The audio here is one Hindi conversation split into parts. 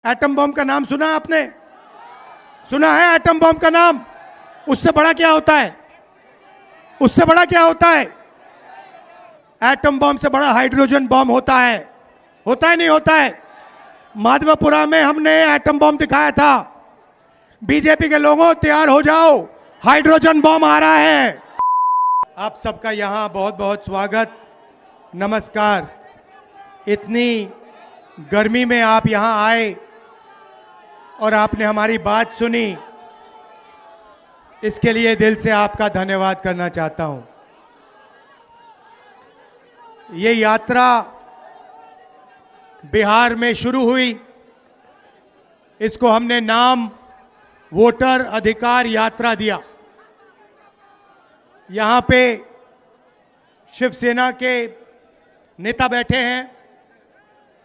एटम बम का नाम सुना आपने? सुना है एटम बम का नाम? उससे बड़ा क्या होता है? उससे बड़ा क्या होता है? एटम बम से बड़ा हाइड्रोजन बम होता है। होता है नहीं होता है? माधवपुरा में हमने एटम बम दिखाया था। बीजेपी के लोगों तैयार हो जाओ, हाइड्रोजन बम आ रहा है। आप सबका यहां बहुत बहुत स्वागत, नमस्कार। इतनी गर्मी में आप यहां आए और आपने हमारी बात सुनी, इसके लिए दिल से आपका धन्यवाद करना चाहता हूं। ये यात्रा बिहार में शुरू हुई, इसको हमने नाम वोटर अधिकार यात्रा दिया। यहां पे शिवसेना के नेता बैठे हैं,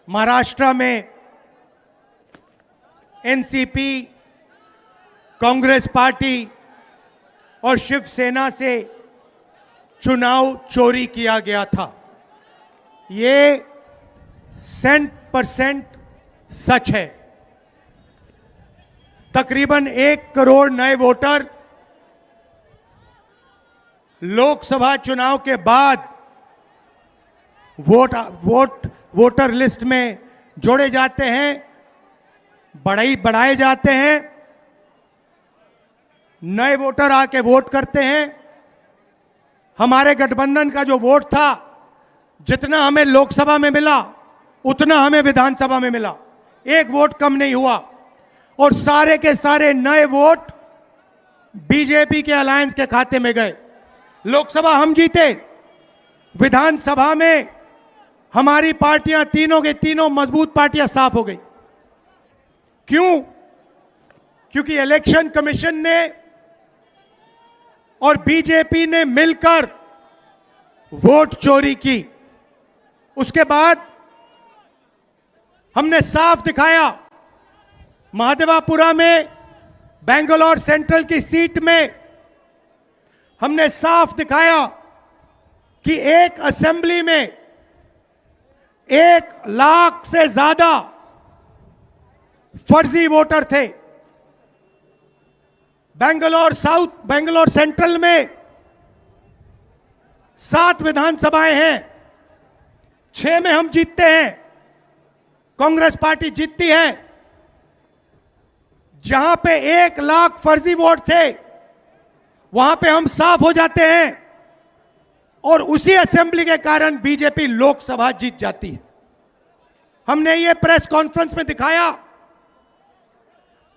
महाराष्ट्र में एनसीपी, कांग्रेस पार्टी और शिवसेना से चुनाव चोरी किया गया था। ये 100% सच है। तकरीबन 1 करोड़ नए वोटर लोकसभा चुनाव के बाद वोटर लिस्ट में जोड़े जाते हैं, बढ़ाए जाते हैं। नए वोटर आके वोट करते हैं। हमारे गठबंधन का जो वोट था, जितना हमें लोकसभा में मिला उतना हमें विधानसभा में मिला। 1 वोट कम नहीं हुआ और सारे के सारे नए वोट बीजेपी के अलायंस के खाते में गए। लोकसभा हम जीते, विधानसभा में हमारी पार्टियां तीनों के तीनों मजबूत पार्टियां साफ हो गई। क्यों? क्योंकि इलेक्शन कमीशन ने और बीजेपी ने मिलकर वोट चोरी की। उसके बाद हमने साफ दिखाया, महादेवापुरा में बेंगलोर सेंट्रल की सीट में हमने साफ दिखाया कि एक असेंबली में 1 लाख से ज्यादा फर्जी वोटर थे। बेंगलोर सेंट्रल में 7 विधानसभाएं हैं, 6 में हम जीतते हैं, कांग्रेस पार्टी जीतती है। जहां पे 1 लाख फर्जी वोट थे, वहां पे हम साफ हो जाते हैं और उसी असेंबली के कारण बीजेपी लोकसभा जीत जाती है। हमने ये प्रेस कॉन्फ्रेंस में दिखाया,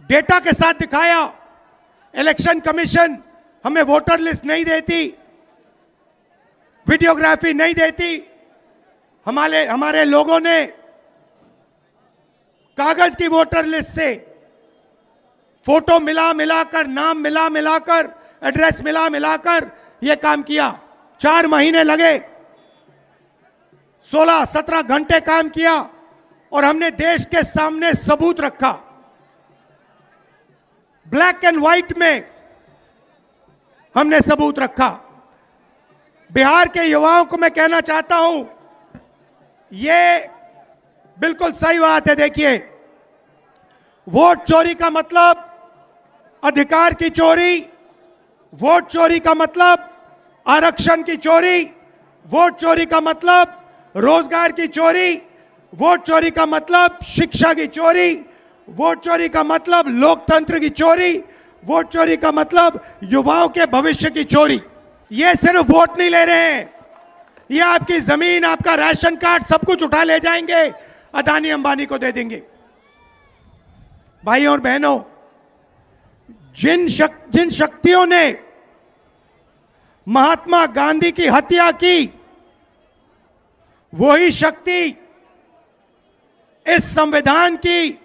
डेटा के साथ दिखाया। इलेक्शन कमीशन हमें वोटर लिस्ट नहीं देती, वीडियोग्राफी नहीं देती। हमारे लोगों ने कागज की वोटर लिस्ट से फोटो मिलाकर, नाम मिलाकर, एड्रेस मिलाकर यह काम किया। 4 महीने लगे, 16-17 घंटे काम किया और हमने देश के सामने सबूत रखा। ब्लैक एंड व्हाइट में हमने सबूत रखा। बिहार के युवाओं को मैं कहना चाहता हूं, यह बिल्कुल सही बात है। देखिए, वोट चोरी का मतलब अधिकार की चोरी, वोट चोरी का मतलब आरक्षण की चोरी, वोट चोरी का मतलब रोजगार की चोरी, वोट चोरी का मतलब शिक्षा की चोरी, वोट चोरी का मतलब लोकतंत्र की चोरी, वोट चोरी का मतलब युवाओं के भविष्य की चोरी। ये सिर्फ वोट नहीं ले रहे हैं, ये आपकी जमीन, आपका राशन कार्ड, सब कुछ उठा ले जाएंगे, अदानी अंबानी को दे देंगे। भाइयों और बहनों, जिन शक्तियों ने महात्मा गांधी की हत्या की, वही शक्ति इस संविधान की,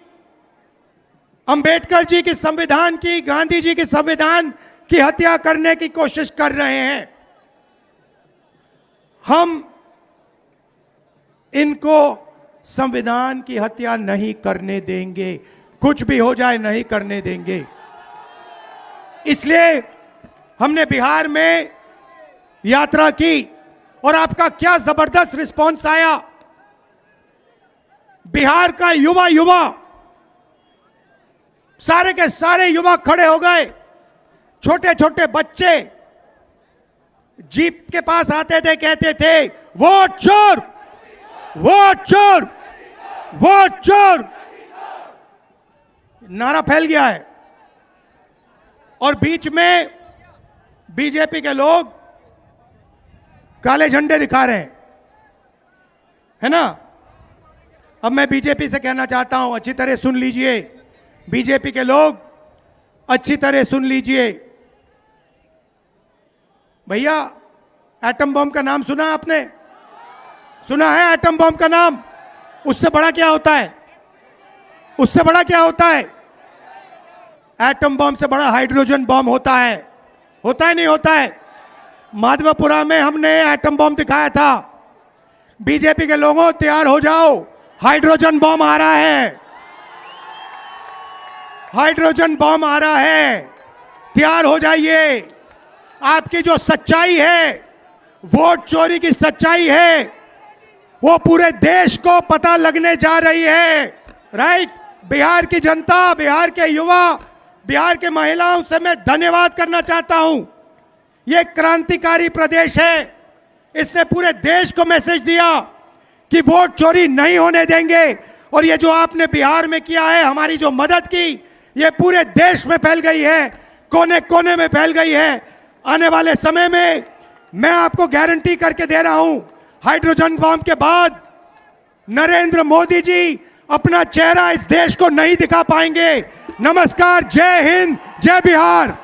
अंबेडकर जी की संविधान की, गांधी जी की संविधान की हत्या करने की कोशिश कर रहे हैं। हम इनको संविधान की हत्या नहीं करने देंगे, कुछ भी हो जाए नहीं करने देंगे। इसलिए हमने बिहार में यात्रा की और आपका क्या जबरदस्त रिस्पांस आया। बिहार का युवा सारे के सारे युवा खड़े हो गए। छोटे छोटे बच्चे जीप के पास आते थे, कहते थे वोट चोर, वोट चोर, वोट चोर। नारा फैल गया है। और बीच में बीजेपी के लोग काले झंडे दिखा रहे हैं, है ना। अब मैं बीजेपी से कहना चाहता हूं, अच्छी तरह सुन लीजिए, बीजेपी के लोग अच्छी तरह सुन लीजिए। भैया, एटम बम का नाम सुना आपने? सुना है एटम बम का नाम? उससे बड़ा क्या होता है? उससे बड़ा क्या होता है? एटम बम से बड़ा हाइड्रोजन बम होता है। होता है नहीं होता है? माधवपुरा में हमने एटम बम दिखाया था। बीजेपी के लोगों, तैयार हो जाओ, हाइड्रोजन बम आ रहा है, हाइड्रोजन बम आ रहा है, तैयार हो जाइए। आपकी जो सच्चाई है, वोट चोरी की सच्चाई है, वो पूरे देश को पता लगने जा रही है। राइट? बिहार की जनता, बिहार के युवा, बिहार के महिलाओं से मैं धन्यवाद करना चाहता हूं। ये क्रांतिकारी प्रदेश है। इसने पूरे देश को मैसेज दिया कि वोट चोरी नहीं होने देंगे। और ये जो आपने बिहार में किया है, हमारी जो मदद की, ये पूरे देश में फैल गई है, कोने कोने में फैल गई है। आने वाले समय में मैं आपको गारंटी करके दे रहा हूं, हाइड्रोजन बम के बाद नरेंद्र मोदी जी अपना चेहरा इस देश को नहीं दिखा पाएंगे। नमस्कार, जय हिंद, जय बिहार।